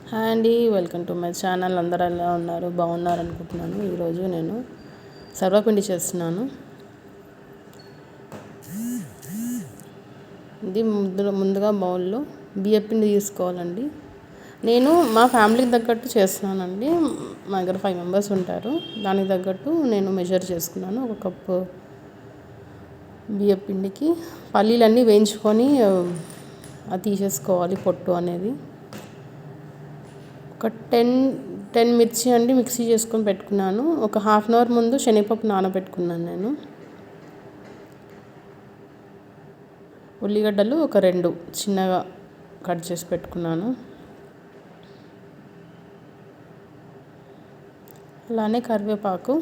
Hi అండి, welcome to my channel. అందరూ ఎలా ఉన్నారు? బాగున్నారు అనుకుంటున్నాను. ఈరోజు నేను సర్వపిండి చేస్తున్నాను. ఇది ముందుగా బౌల్లో బియ్యపిండి తీసుకోవాలండి. నేను మా ఫ్యామిలీకి తగ్గట్టు చేస్తున్నానండి. మా దగ్గర 5 మెంబర్స్ ఉంటారు. దానికి తగ్గట్టు నేను మెజర్ చేసుకున్నాను. 1 కప్పు బియ్యపిండికి పల్లీలన్నీ వేయించుకొని అది తీసేసుకోవాలి, పొట్టు అనేది. ఒక 10 మిర్చి అండి మిక్సీ చేసుకొని పెట్టుకున్నాను. ఒక హాఫ్ అన్ అవర్ ముందు శనగపప్పు నానబెట్టుకున్నాను నేను. ఉల్లిగడ్డలు ఒక 2 చిన్నగా కట్ చేసి పెట్టుకున్నాను. అలానే కరివేపాకు,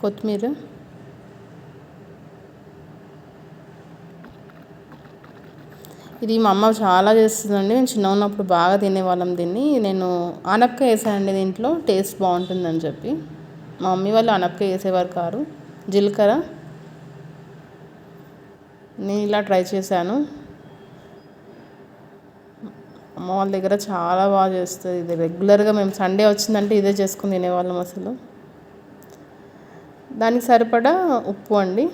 కొత్తిమీర, ఇది మా అమ్మ చాలా చేస్తుందండి. నేను చిన్నగా ఉన్నప్పుడు బాగా తినేవాళ్ళం దీన్ని. నేను ఆనపకాయ వేసానండి దీంట్లో, టేస్ట్ బాగుంటుందని చెప్పి. మా మమ్మీ వాళ్ళు ఆనపకాయ వేసేవారు కాదు, జీలకర్ర. నేను ఇలా ట్రై చేశాను. అమ్మ వాళ్ళ దగ్గర చాలా బాగా చేస్తుంది ఇది. రెగ్యులర్గా మేము సండే వచ్చిందంటే ఇదే చేసుకుని తినేవాళ్ళం అసలు. దానికి సరిపడా ఉప్పు అండి.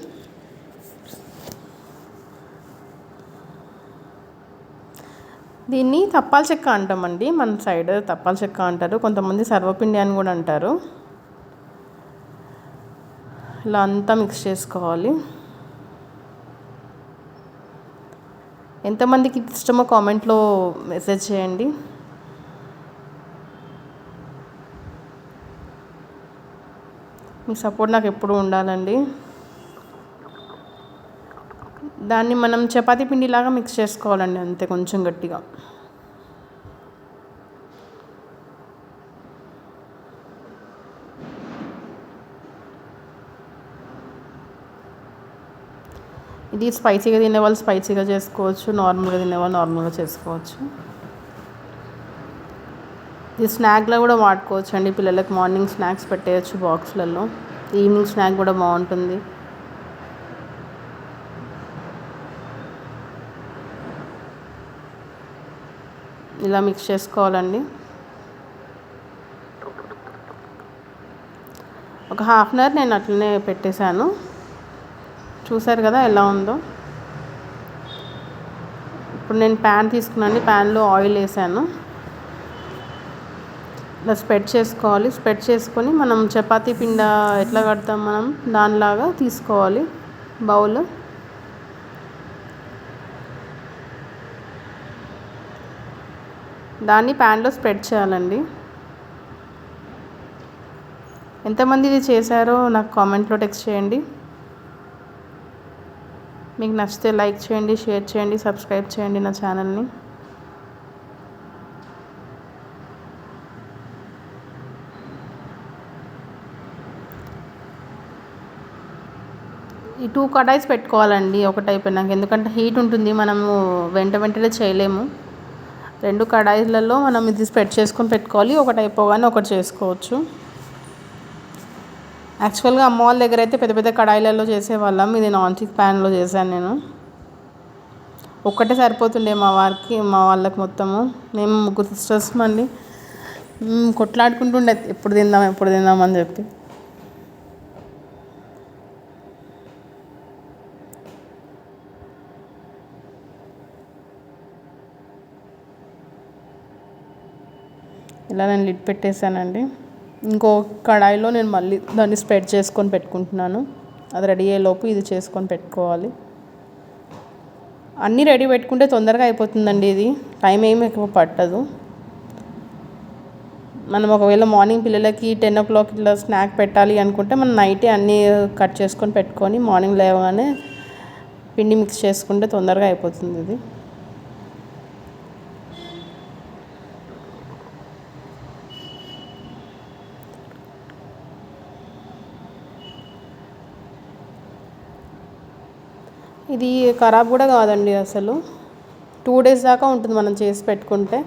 దీన్ని తప్పాల చెక్క అంటామండి, మన సైడ్ తప్పాల చెక్క అంటారు, కొంతమంది సర్వపిండి అని కూడా అంటారు. ఇలా అంతా మిక్స్ చేసుకోవాలి. ఎంతమందికి ఇష్టమో కామెంట్లో మెసేజ్ చేయండి. మీ సపోర్ట్ నాకు ఎప్పుడు ఉండాలండి. దాన్ని మనం చపాతీ పిండిలాగా మిక్స్ చేసుకోవాలండి, అంతే, కొంచెం గట్టిగా. ఇది స్పైసీగా తినేవాళ్ళు స్పైసీగా చేసుకోవచ్చు, నార్మల్గా తినేవాళ్ళు నార్మల్గా చేసుకోవచ్చు. ఇది స్నాక్లో కూడా వాడుకోవచ్చు అండి. పిల్లలకు మార్నింగ్ స్నాక్స్ పెట్టేయచ్చు బాక్స్లలో. ఈవినింగ్ స్నాక్ కూడా బాగుంటుంది. ఇలా మిక్స్ చేసుకోవాలండి. ఒక హాఫ్ అన్ అవర్ నేను అట్లనే పెట్టేశాను. చూసారు కదా ఎలా ఉందో. ఇప్పుడు నేను ప్యాన్ తీసుకున్నాను, ప్యాన్లో ఆయిల్ వేసాను. ఇలా స్ప్రెడ్ చేసుకోవాలి. స్ప్రెడ్ చేసుకొని మనం చపాతీ పిండ ఎట్లా కడతాం మనం దానిలాగా తీసుకోవాలి బౌల్. దాన్ని ప్యాన్లో స్ప్రెడ్ చేయాలండి. ఎంతమంది ఇది చేశారో నాకు కామెంట్లో టెక్స్ట్ చేయండి. మీకు నచ్చితే లైక్ చేయండి, షేర్ చేయండి, సబ్స్క్రైబ్ చేయండి నా ఛానల్ని. ఈ 2 కడాయిస్ పెట్టుకోవాలండి ఒకటి అయిపోయినాక, ఎందుకంటే హీట్ ఉంటుంది, మనము వెంటనే చేయలేము. 2 కడాయిలలో మనం ఇది స్ప్రెడ్ చేసుకొని పెట్టుకోవాలి. ఒకటి అయిపోగానే ఒకటి చేసుకోవచ్చు. యాక్చువల్గా అమ్మ వాళ్ళ దగ్గర అయితే పెద్ద పెద్ద కడాయిలలో చేసేవాళ్ళం. ఇది నాన్ స్టిక్ ప్యాన్లో చేశాను నేను. ఒక్కటే సరిపోతుండే మా వాళ్ళకి మొత్తము. మేము 3 సిస్టర్స్ అండి. కొట్లాడుకుంటుండే ఎప్పుడు తిందాం అని చెప్పి. ఇలా నేను లిడ్ పెట్టేశానండి. ఇంకో కడాయిలో నేను మళ్ళీ దాన్ని స్ప్రెడ్ చేసుకొని పెట్టుకుంటున్నాను. అది రెడీ అయ్యేలోపు ఇది చేసుకొని పెట్టుకోవాలి. అన్నీ రెడీ పెట్టుకుంటే తొందరగా అయిపోతుందండి. ఇది టైం ఏమి ఎక్కువ పట్టదు. మనం ఒకవేళ మార్నింగ్ పిల్లలకి 10 o'clock ఇట్లా స్నాక్ పెట్టాలి అనుకుంటే మనం నైటే అన్నీ కట్ చేసుకొని పెట్టుకొని మార్నింగ్ లేవగానే పిండి మిక్స్ చేసుకుంటే తొందరగా అయిపోతుంది ఇది. ఇది ఖరాబ్ కూడా కాదండి అసలు. 2 days దాకా ఉంటుంది మనం చేసి పెట్టుకుంటే.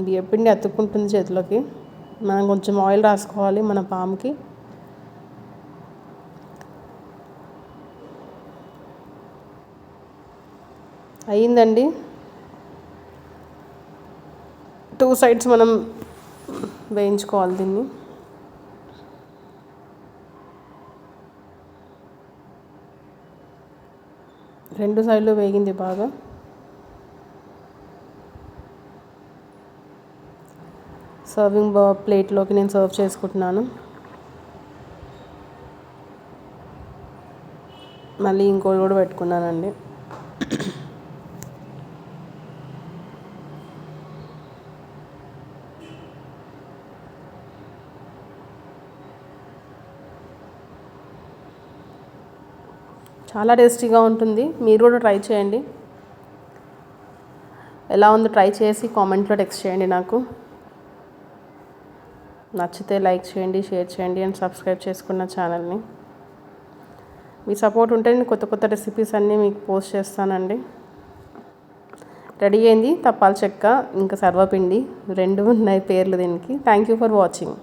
బియ్యపిండి అతుక్కుంటుంది చేతిలోకి. మనం కొంచెం ఆయిల్ రాసుకోవాలి మన పామ్కి. అయ్యిందండి. 2 సైడ్స్ మనం వేయించుకోవాలి దీన్ని. రెండు సైడ్లు వేగింది బాగా. సర్వింగ్ ప్లేట్లోకి నేను సర్వ్ చేసుకుంటున్నాను. మళ్ళీ ఇంకోటి కూడా పెట్టుకున్నానండి. చాలా టేస్టీగా ఉంటుంది. మీరు కూడా ట్రై చేయండి. ఎలా ఉందో ట్రై చేసి కామెంట్లో టెక్స్ట్ చేయండి నాకు. నచ్చితే లైక్ చేయండి, షేర్ చేయండి అండ్ సబ్స్క్రైబ్ చేసుకున్న ఛానల్ని. మీ సపోర్ట్ ఉంటే నేను కొత్త కొత్త రెసిపీస్ అన్నీ మీకు పోస్ట్ చేస్తానండి. రెడీ అయింది తప్పాల చెక్క ఇంకా సర్వపిండి, 2 ఉన్నాయి పేర్లు దీనికి. Thank you for watching.